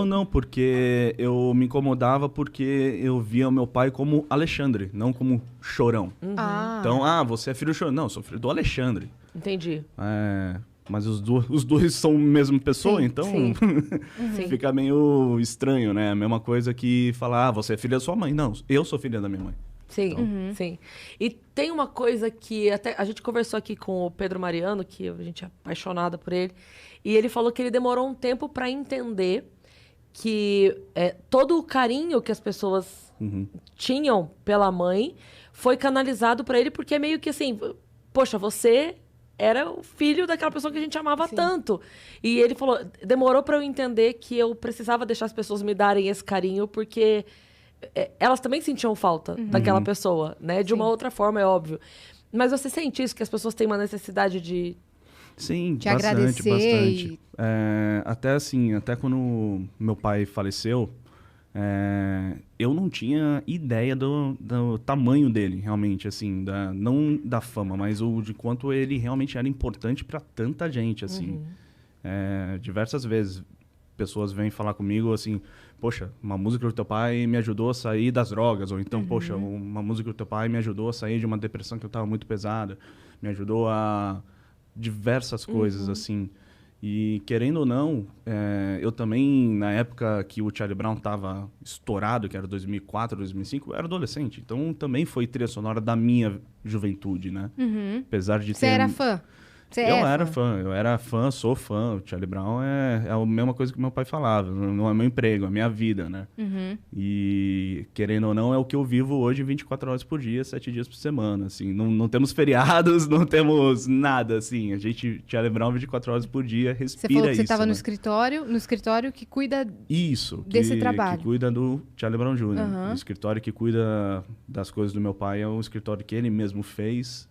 Não, porque eu me incomodava porque eu via o meu pai como Alexandre, não como Chorão. Então, você é filho do Chorão. Não, eu sou filho do Alexandre. Entendi. Mas os dois são a mesma pessoa, então sim. fica meio estranho, né? A mesma coisa que falar, você é filha da sua mãe. Não, eu sou filha da minha mãe. Sim, sim. E tem uma coisa que até a gente conversou aqui com o Pedro Mariano, que a gente é apaixonada por ele, e ele falou que ele demorou um tempo para entender que todo o carinho que as pessoas tinham pela mãe foi canalizado para ele, porque é meio que assim, poxa, você era o filho daquela pessoa que a gente amava tanto. E ele falou, demorou para eu entender que eu precisava deixar as pessoas me darem esse carinho, porque elas também sentiam falta daquela pessoa, né? De uma outra forma, é óbvio. Mas você sente isso, que as pessoas têm uma necessidade de... Sim, te bastante, agradecer bastante. Até assim, até quando meu pai faleceu, eu não tinha ideia do tamanho dele, realmente, assim, não da fama, mas de quanto ele realmente era importante para tanta gente, assim. Diversas vezes pessoas vêm falar comigo assim, poxa, uma música do teu pai me ajudou a sair das drogas, ou então, poxa, uma música do teu pai me ajudou a sair de uma depressão que eu estava muito pesada, me ajudou a diversas coisas, assim. E, querendo ou não, eu também, na época que o Charlie Brown estava estourado, que era 2004, 2005, eu era adolescente. Então, também foi trilha sonora da minha juventude, né? Apesar de ter... Você era fã? Eu era fã, sou fã. O Charlie Brown é a mesma coisa que meu pai falava. Não é meu emprego, é minha vida, né? E, querendo ou não, é o que eu vivo hoje 24 horas por dia, 7 dias por semana, assim. Não temos feriados, não temos nada, assim. A gente, Charlie Brown, 24 horas por dia, respira isso. Você falou que você estava né? no escritório que cuida desse trabalho. Que cuida do Charlie Brown Jr. O escritório que cuida das coisas do meu pai é um escritório que ele mesmo fez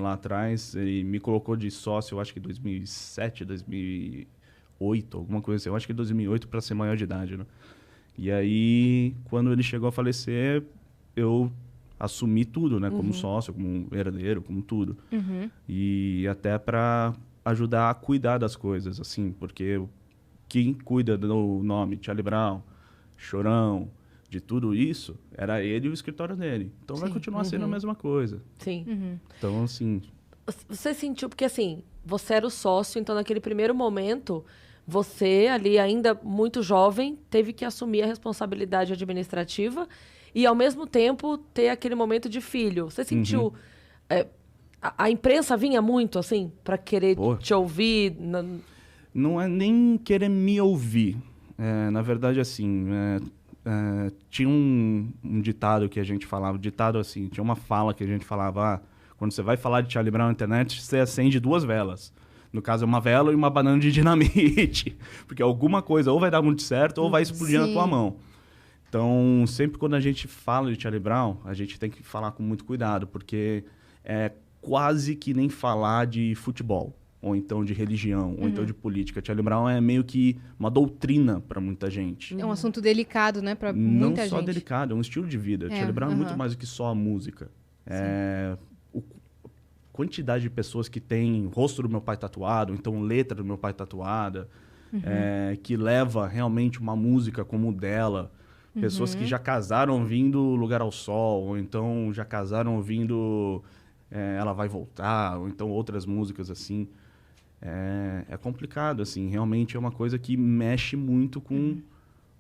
lá atrás. Ele me colocou de sócio, eu acho que em 2007, 2008, alguma coisa assim. Eu acho que 2008 para ser maior de idade, né? E aí, quando ele chegou a falecer, eu assumi tudo, né? Como sócio, como herdeiro, como tudo. E até para ajudar a cuidar das coisas, assim, porque quem cuida do nome Charlie Brown, Chorão, de tudo isso, era ele e o escritório dele. Então vai continuar sendo a mesma coisa. Sim. Então, assim... Você sentiu, porque assim, você era o sócio, então naquele primeiro momento, você ali ainda muito jovem, teve que assumir a responsabilidade administrativa e ao mesmo tempo ter aquele momento de filho. Você sentiu... a imprensa vinha muito, assim, para querer te ouvir? Não é nem querer me ouvir. Na verdade, assim, tinha um ditado que a gente falava, assim, tinha uma fala que a gente falava, quando você vai falar de Charlie Brown na internet, você acende 2 velas. No caso, é uma vela e uma banana de dinamite. Porque alguma coisa ou vai dar muito certo ou vai explodir na tua mão. Então, sempre quando a gente fala de Charlie Brown, a gente tem que falar com muito cuidado, porque é quase que nem falar de futebol, ou então de religião, ou então de política. Charlie Brown é meio que uma doutrina para muita gente. É um assunto delicado, né, para muita gente. Não só delicado, é um estilo de vida. Charlie Brown é muito mais do que só a música. Quantidade de pessoas que tem rosto do meu pai tatuado, então letra do meu pai tatuada, que leva realmente uma música como o dela. Pessoas que já casaram ouvindo Lugar ao Sol, ou então já casaram ouvindo Ela Vai Voltar, ou então outras músicas assim. É complicado, assim. Realmente é uma coisa que mexe muito com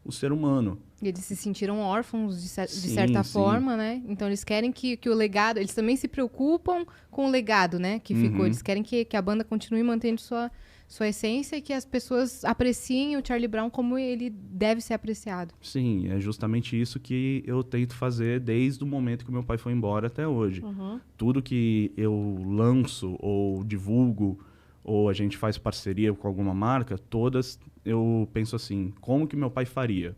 o ser humano. E eles se sentiram órfãos de certa forma, né? Então eles querem que o legado... Eles também se preocupam com o legado, né? Que ficou. Eles querem que a banda continue mantendo sua essência e que as pessoas apreciem o Charlie Brown como ele deve ser apreciado. Sim, é justamente isso que eu tento fazer desde o momento que meu pai foi embora até hoje. Tudo que eu lanço ou divulgo ou a gente faz parceria com alguma marca, todas eu penso assim, como que meu pai faria?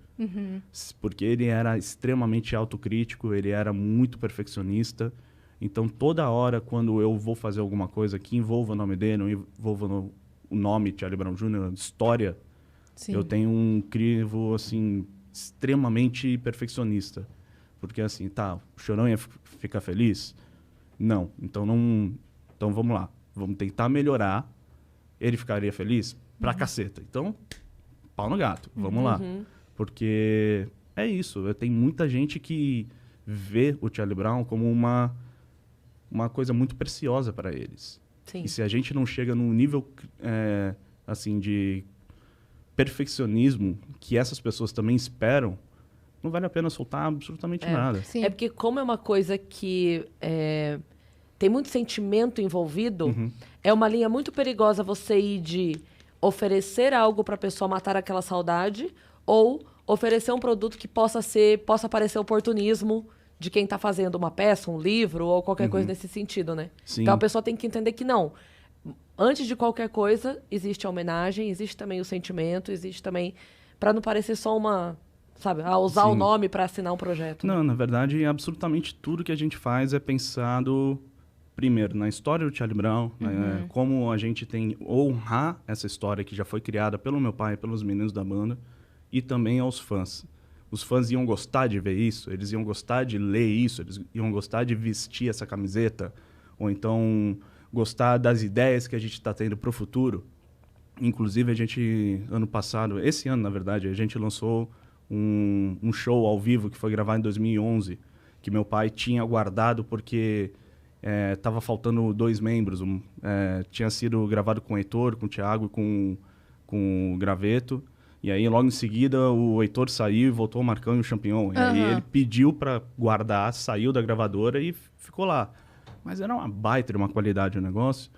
Porque ele era extremamente autocrítico, ele era muito perfeccionista. Então, toda hora, quando eu vou fazer alguma coisa que envolva o nome dele, envolva o nome Charlie Brown Jr., história, eu tenho um crivo, assim, extremamente perfeccionista. Porque, assim, o Chorão ia ficar feliz? Não. Então, vamos lá. Vamos tentar melhorar. Ele ficaria feliz? Pra caceta. Então, pau no gato, vamos lá. Porque é isso, tem muita gente que vê o Charlie Brown como uma coisa muito preciosa para eles. Sim. E se a gente não chega num nível assim de perfeccionismo que essas pessoas também esperam, não vale a pena soltar absolutamente nada. Sim. É porque como é uma coisa que tem muito sentimento envolvido, é uma linha muito perigosa você ir de oferecer algo para a pessoa matar aquela saudade ou oferecer um produto que possa parecer oportunismo de quem está fazendo uma peça, um livro ou qualquer coisa nesse sentido, né? Sim. Então a pessoa tem que entender que não. Antes de qualquer coisa, existe a homenagem, existe também o sentimento, existe também... Para não parecer só uma... Sabe? Usar o nome para assinar um projeto. Não, na verdade, absolutamente tudo que a gente faz é pensado, primeiro, na história do Charlie Brown, né, como a gente tem honrar essa história que já foi criada pelo meu pai e pelos meninos da banda, e também aos fãs. Os fãs iam gostar de ver isso, eles iam gostar de ler isso, eles iam gostar de vestir essa camiseta, ou então gostar das ideias que a gente está tendo para o futuro. Inclusive, a gente, esse ano, na verdade, a gente lançou um show ao vivo que foi gravado em 2011, que meu pai tinha guardado porque estava faltando 2 membros. Tinha sido gravado com o Heitor, com o Thiago e com o Graveto. E aí, logo em seguida, o Heitor saiu e voltou o Marcão e o Champignon. E aí ele pediu para guardar, saiu da gravadora e ficou lá. Mas era uma baita de uma qualidade o negócio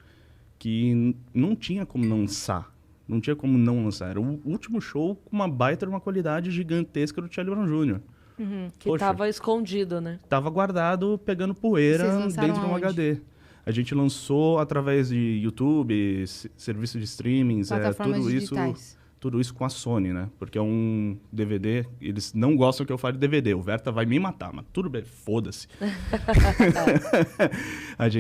que não tinha como não lançar. Não tinha como não lançar. Era o último show com uma baita de uma qualidade gigantesca do Charlie Brown Jr. Que estava escondido, né? Estava guardado, pegando poeira dentro de um HD. A gente lançou através de YouTube, serviço de streamings, tudo isso com a Sony, né? Porque é um DVD, eles não gostam que eu fale DVD. O Verta vai me matar, mas tudo bem, foda-se.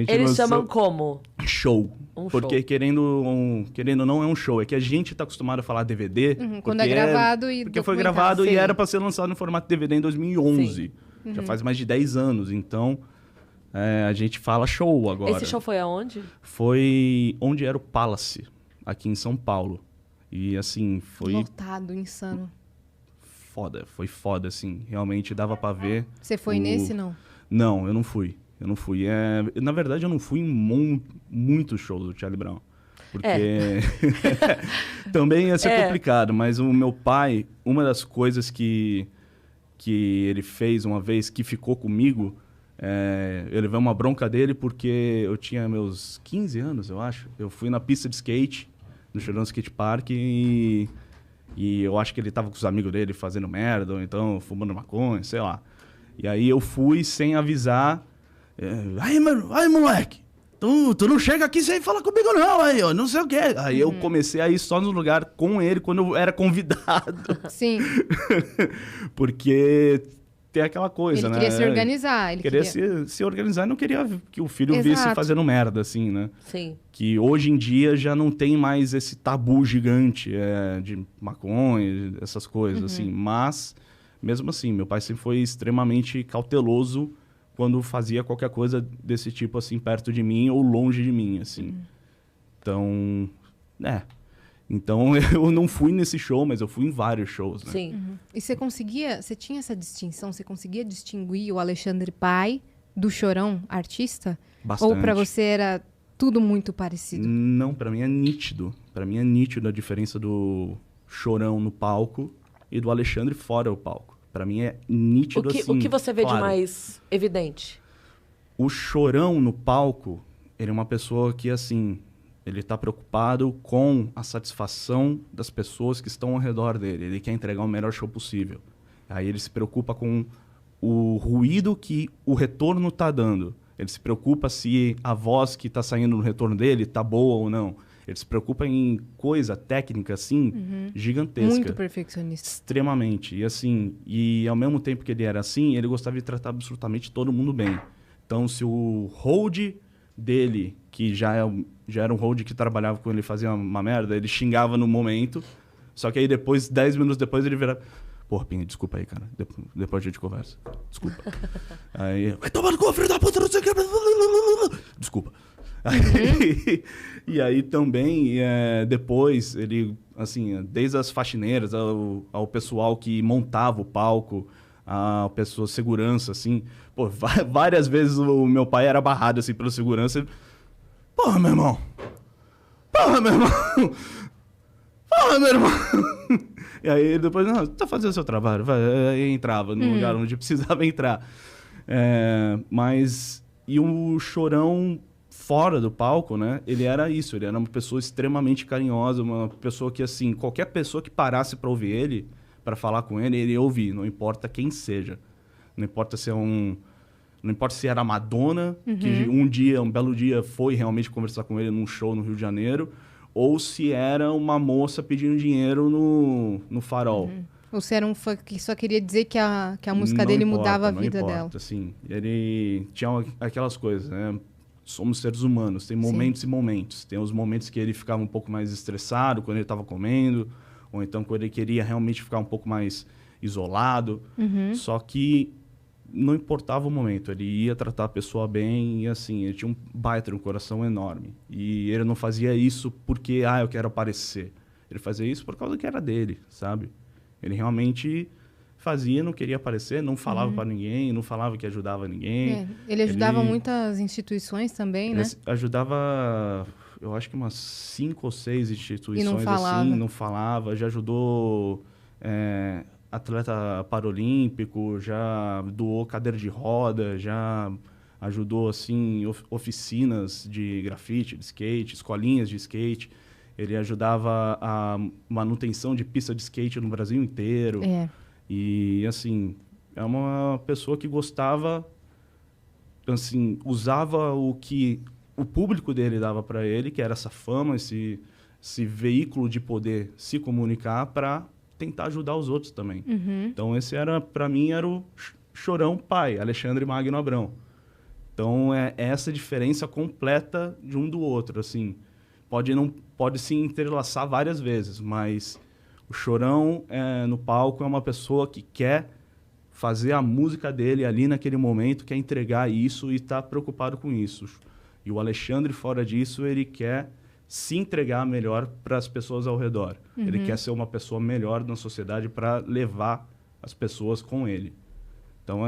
Eles chamam como? Show. Porque querendo ou não é um show. É que a gente tá acostumado a falar DVD. Quando é gravado porque foi gravado e era para ser lançado no formato DVD em 2011. Já faz mais de 10 anos. Então, a gente fala show agora. Esse show foi aonde? Foi onde era o Palace, aqui em São Paulo. E assim, foi... Lotado, insano. Foi foda, assim. Realmente dava pra ver. Você foi nesse, não? Não, eu não fui. Na verdade, eu não fui em muitos shows do Charlie Brown. Porque também ia ser complicado. Mas o meu pai, uma das coisas que ele fez uma vez que ficou comigo, eu levei uma bronca dele porque eu tinha meus 15 anos, eu acho. Eu fui na pista de skate, no Chorão Skate Park, e eu acho que ele tava com os amigos dele fazendo merda, ou então fumando maconha, sei lá. E aí eu fui sem avisar. Aí, moleque, tu não chega aqui sem falar comigo não, aí, ó, não sei o quê. Aí eu comecei a ir só no lugar com ele quando eu era convidado. Sim. Porque tem aquela coisa, ele né? Queria se organizar. Ele queria se organizar e não queria que o filho visse fazendo merda, assim, né? Sim. Que hoje em dia já não tem mais esse tabu gigante de maconha, essas coisas, assim. Mas, mesmo assim, meu pai sempre foi extremamente cauteloso quando fazia qualquer coisa desse tipo, assim, perto de mim ou longe de mim, assim. Então, Então, eu não fui nesse show, mas eu fui em vários shows, né? Sim. E você tinha essa distinção? Você conseguia distinguir o Alexandre pai do Chorão artista? Bastante. Ou pra você era tudo muito parecido? Não, pra mim é nítido. Pra mim é nítido a diferença do Chorão no palco e do Alexandre fora do palco. Pra mim é nítido assim. O que você vê de mais evidente? O Chorão no palco, ele é uma pessoa que, assim, ele tá preocupado com a satisfação das pessoas que estão ao redor dele. Ele quer entregar o melhor show possível. Aí ele se preocupa com o ruído que o retorno tá dando. Ele se preocupa se a voz que tá saindo no retorno dele tá boa ou não. Ele se preocupa em coisa técnica, assim, gigantesca. Muito perfeccionista. Extremamente. E assim, ao mesmo tempo que ele era assim, ele gostava de tratar absolutamente todo mundo bem. Então, se o hold dele, que já era um hold que trabalhava com ele, fazia uma merda, ele xingava no momento. Só que aí depois, 10 minutos depois, ele virava... Porra, Pinha, desculpa aí, cara. Depois a gente conversa. Desculpa. Aí... Vai tomar no cu, filho da puta, não sei o que... Desculpa. E aí também, depois, ele assim, desde as faxineiras, ao pessoal que montava o palco, a pessoa segurança, assim. Pô, várias vezes o meu pai era barrado, assim, pelo segurança. Porra, meu irmão! Porra, meu irmão! Porra, meu irmão! E aí depois, não, tá fazendo o seu trabalho. Aí entrava no lugar onde precisava entrar. Mas... E o Chorão, fora do palco, né? Ele era isso. Ele era uma pessoa extremamente carinhosa. Uma pessoa que, assim, qualquer pessoa que parasse pra ouvir ele, pra falar com ele, ele ia ouvir. Não importa quem seja. Não importa se é Não importa se era a Madonna, que um belo dia, foi realmente conversar com ele num show no Rio de Janeiro, ou se era uma moça pedindo dinheiro no Farol. Ou se era um fã que só queria dizer que a música dele mudava a vida dela. Assim, ele tinha aquelas coisas, né? Somos seres humanos, tem momentos e momentos. Tem os momentos que ele ficava um pouco mais estressado quando ele estava comendo, ou então quando ele queria realmente ficar um pouco mais isolado. Só que não importava o momento, ele ia tratar a pessoa bem e assim, ele tinha um baita, um coração enorme. E ele não fazia isso porque, eu quero aparecer. Ele fazia isso por causa que era dele, sabe? Ele realmente fazia, não queria aparecer, não falava para ninguém, não falava que ajudava ninguém. Ele ajudava muitas instituições também, né? Ajudava, eu acho que umas 5 ou 6 instituições, e não falava. Assim, não falava. Já ajudou atleta paralímpico, já doou cadeira de roda, já ajudou, assim, oficinas de grafite, de skate, escolinhas de skate. Ele ajudava a manutenção de pista de skate no Brasil inteiro. E, assim, é uma pessoa que gostava, assim, usava o que o público dele dava para ele, que era essa fama, esse veículo de poder se comunicar para tentar ajudar os outros também. Então, esse para mim, era o Chorão pai, Alexandre Magno Abrão. Então, é essa diferença completa de um do outro, assim. Pode se entrelaçar várias vezes, mas o Chorão no palco é uma pessoa que quer fazer a música dele ali naquele momento, quer entregar isso e está preocupado com isso. E o Alexandre, fora disso, ele quer se entregar melhor para as pessoas ao redor. Ele quer ser uma pessoa melhor na sociedade para levar as pessoas com ele.